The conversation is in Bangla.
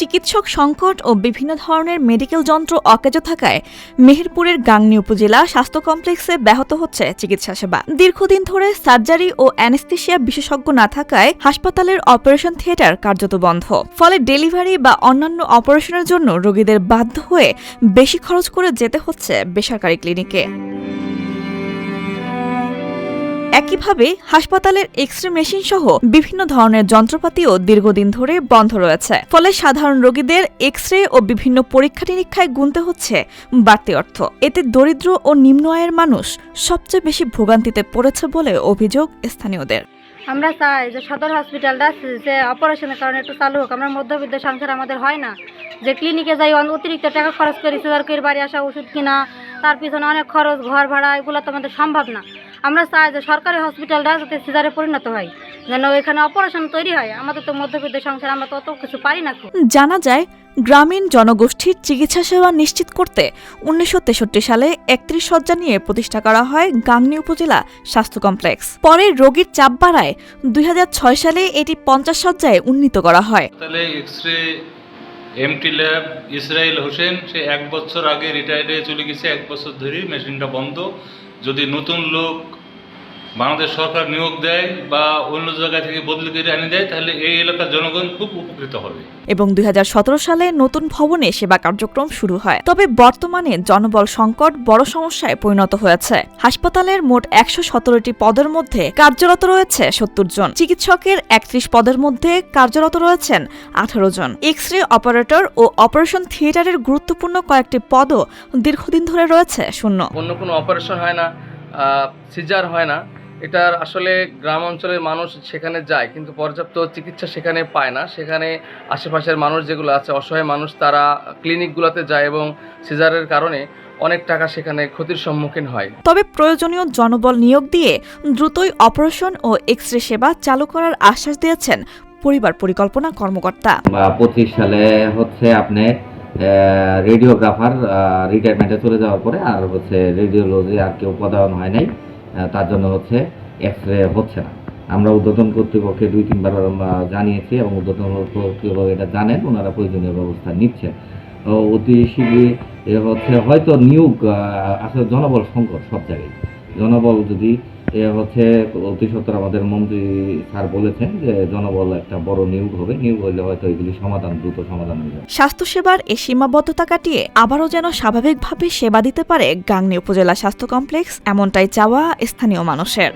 চিকিৎসক সংকট ও বিভিন্ন ধরনের মেডিকেল যন্ত্র অকেজো থাকায় মেহেরপুরের গাংনী উপজেলা স্বাস্থ্য কমপ্লেক্সে ব্যাহত হচ্ছে চিকিৎসা সেবা। দীর্ঘদিন ধরে সার্জারি ও অ্যানেস্থেশিয়া বিশেষজ্ঞ না থাকায় হাসপাতালের অপারেশন থিয়েটার কার্যত বন্ধ। ফলে ডেলিভারি বা অন্যান্য অপারেশনের জন্য রোগীদের বাধ্য হয়ে বেশি খরচ করে যেতে হচ্ছে বেসরকারি ক্লিনিকে। একইভাবে হাসপাতালের এক্স-রে মেশিন সহ বিভিন্ন ধরনের যন্ত্রপাতিও দীর্ঘদিন ধরে বন্ধ রয়েছে। ফলে সাধারণ রোগীদের এক্স-রে ও বিভিন্ন পরীক্ষা নিরীক্ষায় গুনতে হচ্ছে বাড়তি অর্থ। এতে দরিদ্র ও নিম্ন আয়ের মানুষ সবচেয়ে বেশি ভোগান্তিতে পড়েছে বলে অভিযোগ স্থানীয়দের। আমরা চাই যে সদর হসপিটালটা যে অপারেশনের কারণে একটু চালু হোক। আমরা মধ্যবিত্ত সংসার আমাদের হয় না যে ক্লিনিকে যাই অতিরিক্ত টাকা খরচ করি, সিজার করে বাড়ি আসা, ওষুধ কিনা, তার পিছনে অনেক খরচ, ঘর ভাড়া, এগুলো তো আমাদের সম্ভব না। আমরা চাই যে সরকারি হসপিটালটা যাতে সিজারে পরিণত হয়, যেন এখানে অপারেশন তৈরি হয়। আমাদের তো মধ্যবিত্ত সংসার, আমরা তো অত কিছু পারি না। জানা যায়, গ্রামীণ জনগোষ্ঠীর চিকিৎসা সেবা নিশ্চিত করতে 1963 সালে 31 শয্যা নিয়ে প্রতিষ্ঠা করা হয় গাংনী উপজেলা স্বাস্থ্য কমপ্লেক্স। পরে রোগীর চাপ বাড়ায় 2006 সালে এটি 50 শয্যায় উন্নীত করা হয়। X ray MT lab Israil Hossain, সে 1 বছর আগে রিটায়ার্ড হয়ে চলে গেছে। 1 বছর ধরে মেশিনটা বন্ধ। যদি নতুন লোক বাংলাদেশ সরকার নিয়োগ দেয় বা অন্য জায়গা থেকে বদলি করে এনে দেয়, তাহলে এই এলাকার জনগণ খুব উপকৃত হবে। এবং 2017 সালে নতুন ভবনে সেবা কার্যক্রম শুরু হয়। তবে বর্তমানে জনবল সংকট বড় সমস্যায় পরিণত হয়েছে। হাসপাতালের মোট 117টি পদের মধ্যে কার্যরত রয়েছে 70 জন। চিকিৎসকের 31 পদের মধ্যে কার্যরত রয়েছেন 18 জন। এক্স-রে অপারেটর ও অপারেশন থিয়েটারের গুরুত্বপূর্ণ কয়েকটি পদও দীর্ঘদিন ধরে রয়েছে শূন্য। অন্য কোনো অপারেশন হয় না, সিজার হয় না। এটার আসলে গ্রাম অঞ্চলের মানুষ সেখানে যায়, কিন্তু পর্যাপ্ত চিকিৎসা সেখানে পায় না। সেখানে আশেপাশের মানুষ যেগুলো আছে, অসহায় মানুষ, তারা ক্লিনিকগুলোতে যায় এবং সিজারের কারণে অনেক টাকা সেখানে ক্ষতির সম্মুখীন হয়। তবে প্রয়োজনীয় জনবল নিয়োগ দিয়ে দ্রুতই অপারেশন ও এক্স-রে সেবা চালু করার আশ্বাস দিয়েছেন পরিবার পরিকল্পনা কর্মকর্তা। 25 সালে হচ্ছে আপনি রেডিওগ্রাফার রিটায়ারমেন্টে চলে যাওয়ার পরে আর হচ্ছে রেডিওলজি আর কেউ পদায়ন হয় নাই, তার জন্য হচ্ছে এক্স-রে হচ্ছে না। আমরা ঊর্ধ্বতন কর্তৃপক্ষে 2-3 বার জানিয়েছি এবং ঊর্ধ্বতন কর্তৃপক্ষ এটা জানেন, ওনারা প্রয়োজনীয় ব্যবস্থা নিচ্ছেন। অতি শীঘ্রই হচ্ছে হয়তো নিয়োগ আসলে জনবল সংকট সব জায়গায়। জনবল যদি হচ্ছে অতি সত্বর আমাদের মন্ত্রী স্যার বলেছেন যে জনবল একটা বড় নিয়োগ হবে, নিয়োগ হলে হয়তো এগুলি দ্রুত সমাধান হয়ে যাবে। স্বাস্থ্যসেবার এই সীমাবদ্ধতা কাটিয়ে আবারও যেন স্বাভাবিকভাবে সেবা দিতে পারে গাংনী উপজেলা স্বাস্থ্য কমপ্লেক্স, এমনটাই চাওয়া স্থানীয় মানুষের।